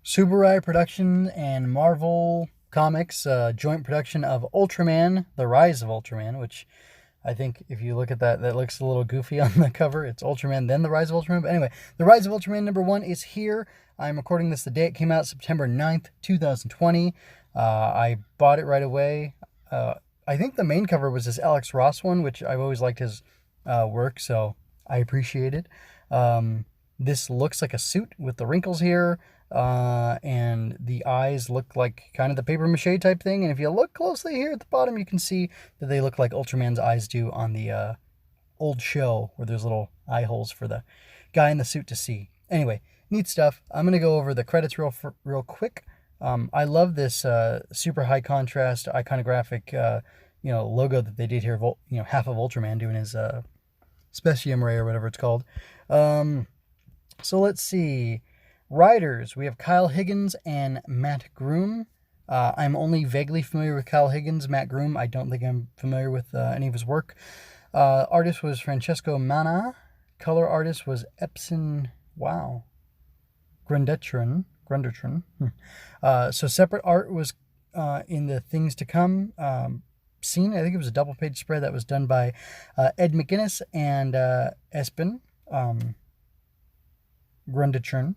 Tsubaraya Production and Marvel Comics, joint production of Ultraman, The Rise of Ultraman, which I think if you look at that, that looks a little goofy on the cover. It's Ultraman, then The Rise of Ultraman. But anyway, The Rise of Ultraman #1 is here. I'm recording this the day it came out, September 9th, 2020. I bought it right away. I think the main cover was this Alex Ross one, which I've always liked his work, so I appreciate it. This looks like a suit with the wrinkles here, and the eyes look like kind of the paper mache type thing. And if you look closely here at the bottom, you can see that they look like Ultraman's eyes do on the old show, where there's little eye holes for the guy in the suit to see. Anyway, neat stuff. I'm going to go over the credits real quick. I love this super high contrast iconographic logo that they did here. Half of Ultraman doing his Specium Ray or whatever it's called. So let's see. Writers, we have Kyle Higgins and Matt Groom. I'm only vaguely familiar with Kyle Higgins. Matt Groom, I don't think I'm familiar with any of his work. Artist was Francesco Manna. Color artist was Epson, Grundetron. So separate art was in the Things to Come scene. I think it was a double-page spread that was done by Ed McGuinness and Espen Grundetron.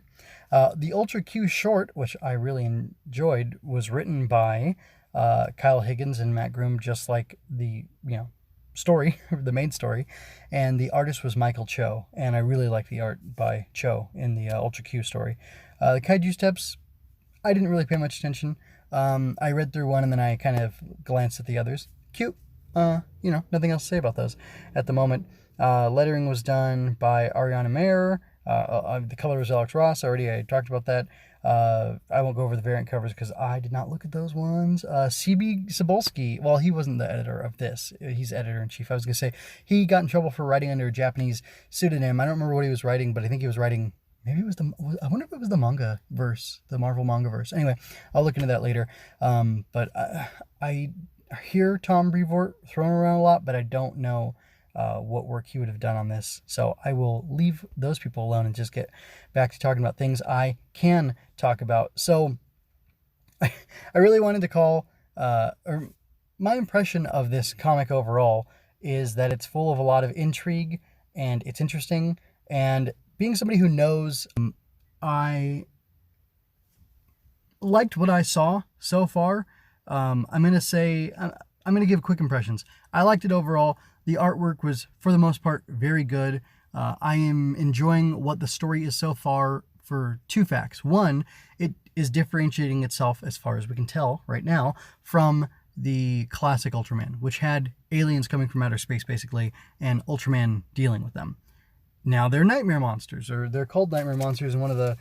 The Ultra Q short, which I really enjoyed, was written by Kyle Higgins and Matt Groom, just like the story, the main story, and the artist was Michael Cho, and I really like the art by Cho in the Ultra Q story. The Kaiju Steps, I didn't really pay much attention. I read through one and then I kind of glanced at the others. Cute. Nothing else to say about those at the moment. Lettering was done by Ariana Mayer. The color was Alex Ross. I talked about that. I won't go over the variant covers because I did not look at those ones. C.B. Cebulski, well, he wasn't the editor of this. He's editor-in-chief. I was going to say, he got in trouble for writing under a Japanese pseudonym. I don't remember what he was writing, but I think he was writing, maybe it was I wonder if it was the manga verse, the Marvel manga verse. Anyway, I'll look into that later. But I hear Tom Brevoort thrown around a lot, but I don't know what work he would have done on this. So I will leave those people alone and just get back to talking about things I can talk about. So I really wanted to call, or my impression of this comic overall is that it's full of a lot of intrigue and it's interesting. And being somebody who knows, I liked what I saw so far. I'm going to give quick impressions. I liked it overall. The artwork was, for the most part, very good. I am enjoying what the story is so far for two facts. One, it is differentiating itself, as far as we can tell right now, from the classic Ultraman, which had aliens coming from outer space, basically, and Ultraman dealing with them. Now they're nightmare monsters, or they're called nightmare monsters in one of the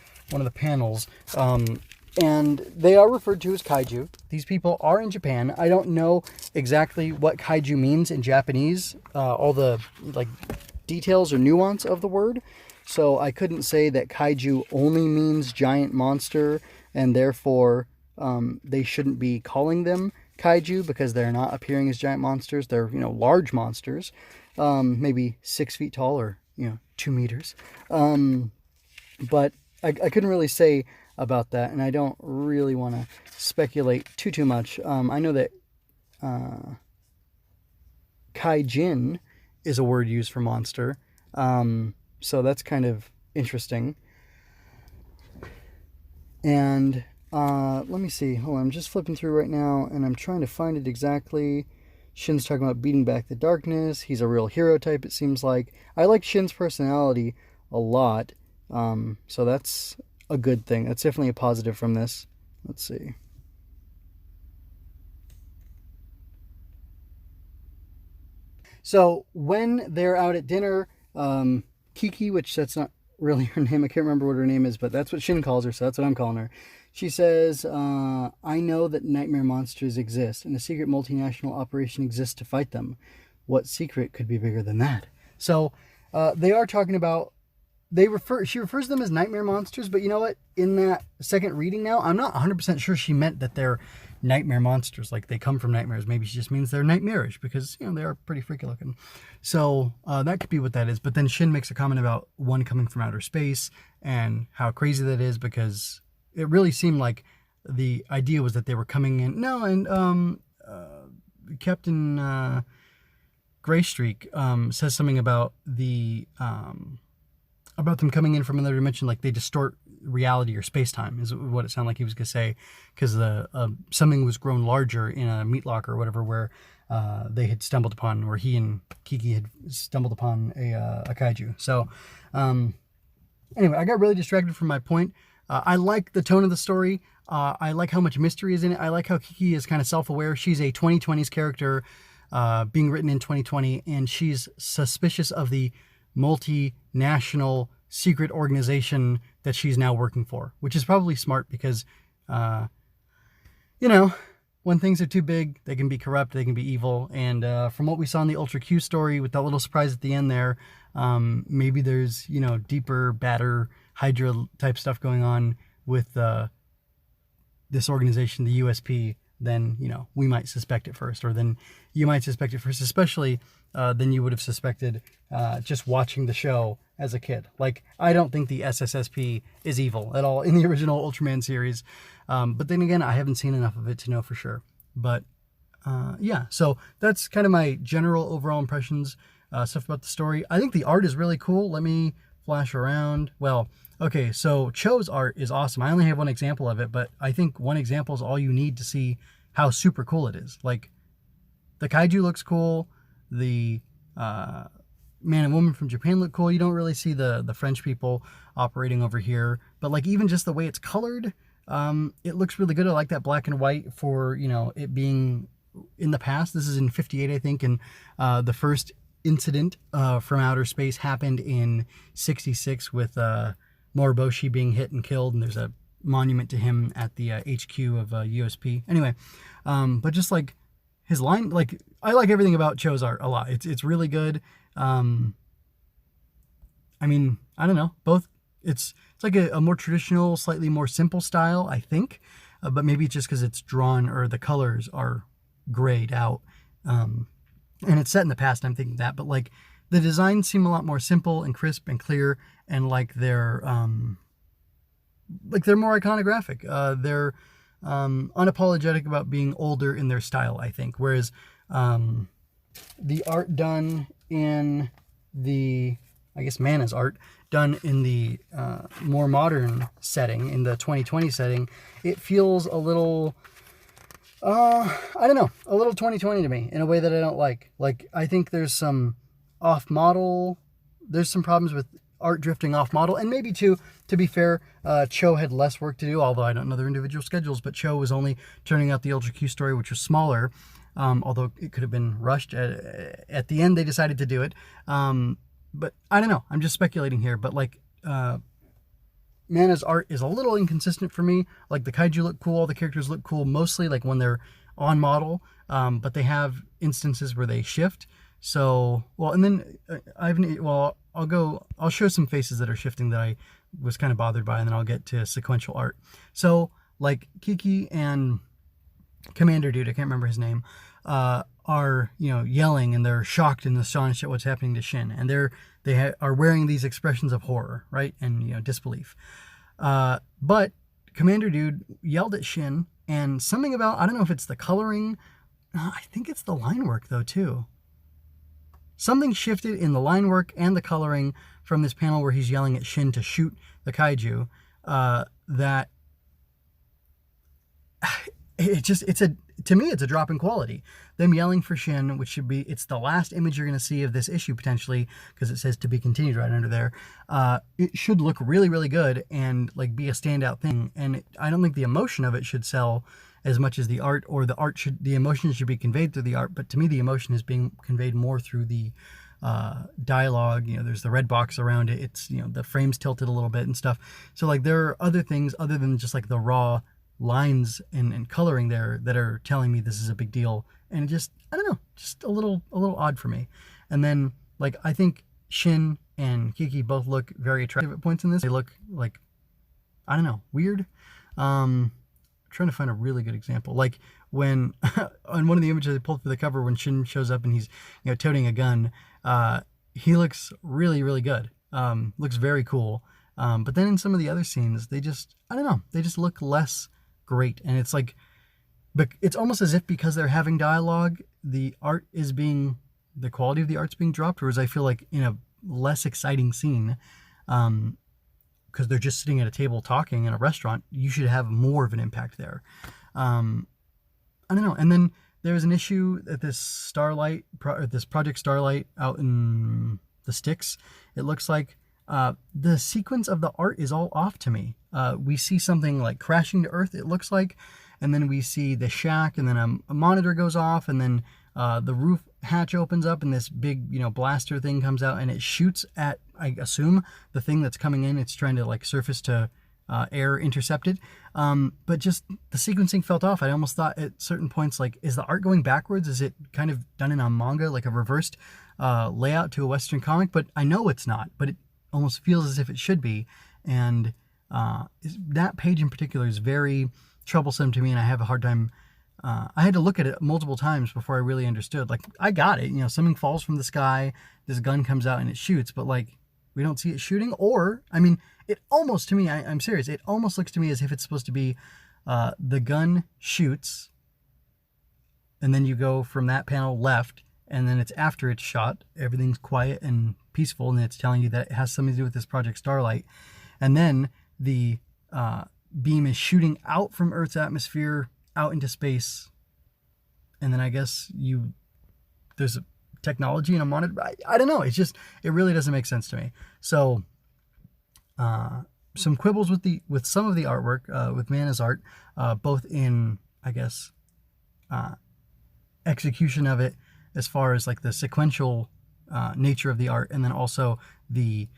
panels. And they are referred to as kaiju. These people are in Japan. I don't know exactly what kaiju means in Japanese, all the details or nuance of the word. So I couldn't say that kaiju only means giant monster, and therefore they shouldn't be calling them kaiju because they're not appearing as giant monsters. They're large monsters, maybe 6 feet tall or 2 meters. But I couldn't really say about that, and I don't really want to speculate too much. I know that kaijin is a word used for monster, so that's kind of interesting. And let me see. Hold on, I'm just flipping through right now, and I'm trying to find it exactly. Shin's talking about beating back the darkness. He's a real hero type, it seems like. I like Shin's personality a lot, so that's a good thing. That's definitely a positive from this. Let's see. So when they're out at dinner, Kiki, which that's not really her name, I can't remember what her name is, but that's what Shin calls her, so that's what I'm calling her. She says, I know that nightmare monsters exist, and a secret multinational operation exists to fight them. What secret could be bigger than that? So they are talking about, she refers to them as nightmare monsters, but you know what? In that second reading now, I'm not 100% sure she meant that they're nightmare monsters, like they come from nightmares. Maybe she just means they're nightmarish because, they are pretty freaky looking. So that could be what that is. But then Shin makes a comment about one coming from outer space and how crazy that is because it really seemed like the idea was that they were coming in. No, and Captain Greystreak says something about about them coming in from another dimension, like they distort reality or space time, is what it sounded like he was gonna say, because something was grown larger in a meat locker or whatever, where they had stumbled upon, or he and Kiki had stumbled upon a kaiju. So anyway, I got really distracted from my point. I like the tone of the story. I like how much mystery is in it. I like how Kiki is kind of self-aware. She's a 2020s character being written in 2020, and she's suspicious of the multinational secret organization that she's now working for, which is probably smart because, when things are too big, they can be corrupt, they can be evil. And from what we saw in the Ultra Q story with that little surprise at the end there, maybe there's, deeper, badder Hydra type stuff going on with this organization, the USP, than, we might suspect at first, or then you might suspect at first, especially than you would have suspected just watching the show as a kid. Like, I don't think the SSSP is evil at all in the original Ultraman series. But then again, I haven't seen enough of it to know for sure. But yeah, so that's kind of my general overall impressions, stuff about the story. I think the art is really cool. Let me flash around. Well, okay, so Cho's art is awesome. I only have one example of it, but I think one example is all you need to see how super cool it is. Like, the kaiju looks cool. The man and woman from Japan look cool. You don't really see the French people operating over here, but like even just the way it's colored, it looks really good. I like that black and white for, it being in the past. This is in 58, I think, and the first incident from outer space happened in 66 with Moriboshi being hit and killed, and there's a monument to him at the HQ of USP. Anyway, but just like his line, like, I like everything about Cho's art a lot. It's really good. I mean, I don't know, both. It's like a more traditional, slightly more simple style, I think, but maybe it's just because it's drawn, or the colors are grayed out, and it's set in the past. I'm thinking that, but like the designs seem a lot more simple and crisp and clear, and like they're more iconographic. They're unapologetic about being older in their style, I think. Whereas the art done in the, I guess, Mana's art done in the more modern setting, in the 2020 setting, it feels a little, I don't know, a little 2020 to me in a way that I don't like. Like, I think there's some off-model, there's some problems with art drifting off model, and maybe too, to be fair, Cho had less work to do, although I don't know their individual schedules, but Cho was only turning out the Ultra Q story, which was smaller, although it could have been rushed. At the end, they decided to do it. But I don't know, I'm just speculating here, but like, Mana's art is a little inconsistent for me. Like, the kaiju look cool, all the characters look cool, mostly like when they're on model, but they have instances where they shift. So, well, and then I'll show some faces that are shifting that I was kind of bothered by, and then I'll get to sequential art. So, like, Kiki and Commander Dude, I can't remember his name, are, yelling, and they're shocked and astonished at what's happening to Shin, and they are wearing these expressions of horror, right, and disbelief. But Commander Dude yelled at Shin, and something about, I don't know if it's the coloring, I think it's the line work though too. Something shifted in the line work and the coloring from this panel where he's yelling at Shin to shoot the kaiju, that to me, it's a drop in quality. Them yelling for Shin, which should be, it's the last image you're going to see of this issue potentially, because it says to be continued right under there. It should look really, really good and like be a standout thing. And I don't think the emotion of it should sell as much as the art, or the emotion should be conveyed through the art. But to me, the emotion is being conveyed more through the dialogue. There's the red box around it. It's, the frame's tilted a little bit and stuff. So like, there are other things other than just like the raw lines and coloring there that are telling me this is a big deal. And it just, I don't know, just a little odd for me. And then, like, I think Shin and Kiki both look very attractive at points in this. They look like, I don't know, weird. Trying to find a really good example. Like when on one of the images I pulled through the cover, when Shin shows up and he's toting a gun, he looks really, really good. Looks very cool. But then in some of the other scenes, they just, I don't know, they just look less great. And it's like, but it's almost as if because they're having dialogue, the quality of the art's being dropped. Whereas I feel like in a less exciting scene, because they're just sitting at a table talking in a restaurant, you should have more of an impact there. I don't know. And then there was an issue at this this Project Starlight out in the sticks. It looks like the sequence of the art is all off to me. We see something like crashing to Earth, it looks like, and then we see the shack, and then a monitor goes off, and then the roof hatch opens up, and this big, blaster thing comes out, and it shoots at, I assume, the thing that's coming in. It's trying to like surface to air intercept it. But just the sequencing felt off. I almost thought at certain points, like, is the art going backwards? Is it kind of done in a manga, like a reversed layout to a Western comic? But I know it's not, but it almost feels as if it should be. And that page in particular is very troublesome to me, and I have a hard time. I had to look at it multiple times before I really understood. Like, I got it, something falls from the sky, this gun comes out and it shoots, but like, we don't see it shooting. Or, I mean, it almost, to me, I'm serious, it almost looks to me as if it's supposed to be the gun shoots, and then you go from that panel left, and then it's after it's shot, everything's quiet and peaceful, and it's telling you that it has something to do with this Project Starlight. And then the beam is shooting out from Earth's atmosphere out into space, and then I guess there's a technology and a monitor. I don't know. It really doesn't make sense to me. So some quibbles with some of the artwork, with Mana's art, both in, I guess, execution of it as far as like the sequential nature of the art, and then also the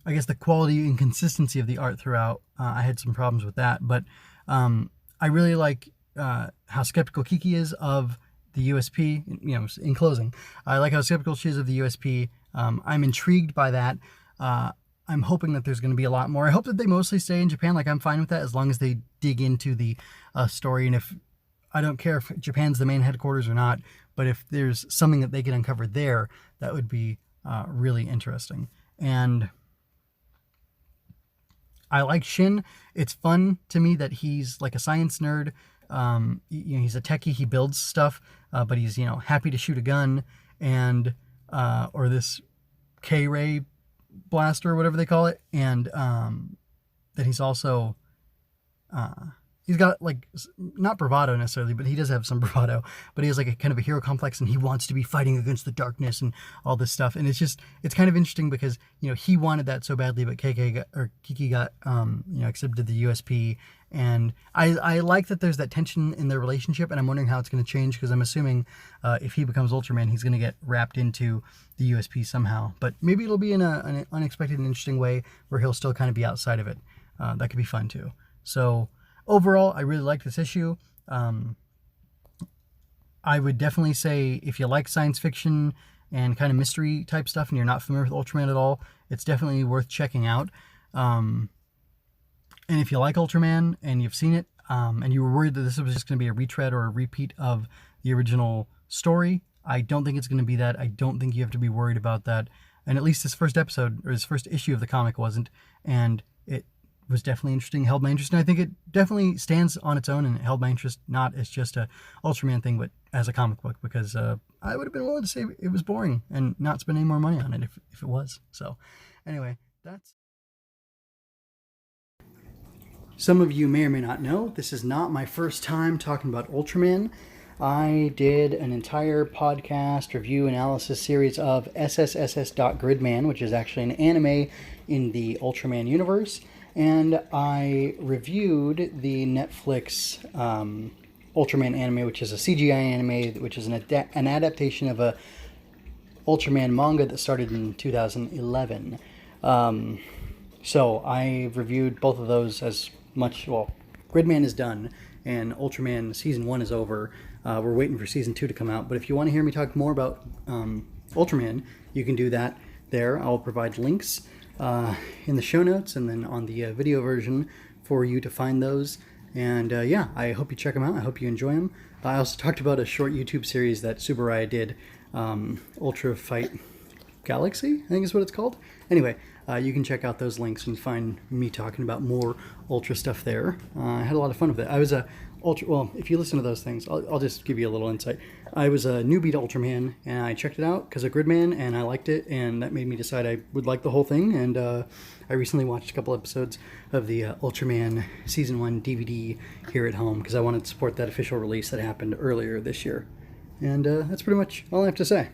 I guess the quality and consistency of the art throughout. I had some problems with that, but I really like how skeptical Kiki is of the USP. In closing, I like how skeptical she is of the USP. I'm intrigued by that. I'm hoping that there's going to be a lot more. I hope that they mostly stay in Japan. Like, I'm fine with that as long as they dig into the story. And if I don't care if Japan's the main headquarters or not, but if there's something that they can uncover there, that would be really interesting. And I like Shin. It's fun to me that he's like a science nerd. He's a techie. He builds stuff, but he's happy to shoot a gun and or this K-ray blaster or whatever they call it, and that he's also he's got like not bravado necessarily, but he does have some bravado. But he has like a kind of a hero complex, and he wants to be fighting against the darkness and all this stuff. And it's kind of interesting because he wanted that so badly, but Kiki got accepted the USP, and I like that there's that tension in their relationship, and I'm wondering how it's going to change, because I'm assuming if he becomes Ultraman, he's going to get wrapped into the USP somehow. But maybe it'll be in an unexpected and interesting way where he'll still kind of be outside of it. That could be fun too. So overall, I really like this issue. I would definitely say if you like science fiction and kind of mystery type stuff and you're not familiar with Ultraman at all, it's definitely worth checking out. And if you like Ultraman and you've seen it, and you were worried that this was just going to be a retread or a repeat of the original story, I don't think it's going to be that. I don't think you have to be worried about that. And at least this first episode, or this first issue of the comic wasn't. And it was definitely interesting, held my interest, and I think it definitely stands on its own, and it held my interest not as just a Ultraman thing, but as a comic book, because I would have been willing to say it was boring and not spend any more money on it if it was. So anyway, that's... Some of you may or may not know, this is not my first time talking about Ultraman. I did an entire podcast review analysis series of SSSS.Gridman, which is actually an anime in the Ultraman universe. And I reviewed the Netflix Ultraman anime, which is a CGI anime, which is an adaptation of a Ultraman manga that started in 2011. So I reviewed both of those as much. Well, Gridman is done, and Ultraman Season 1 is over. We're waiting for Season 2 to come out. But if you want to hear me talk more about Ultraman, you can do that there. I'll provide links in the show notes and then on the video version for you to find those. And yeah, I hope you check them out. I hope you enjoy them. I also talked about a short YouTube series that Tsubaraya did, Ultra Fight Galaxy, I think is what it's called. Anyway, you can check out those links and find me talking about more Ultra stuff there. I had a lot of fun with it. I was a Ultra. Well, if you listen to those things, I'll just give you a little insight. I was a newbie to Ultraman, and I checked it out because of Gridman, and I liked it, and that made me decide I would like the whole thing. And I recently watched a couple episodes of the Ultraman Season 1 DVD here at home because I wanted to support that official release that happened earlier this year. And that's pretty much all I have to say.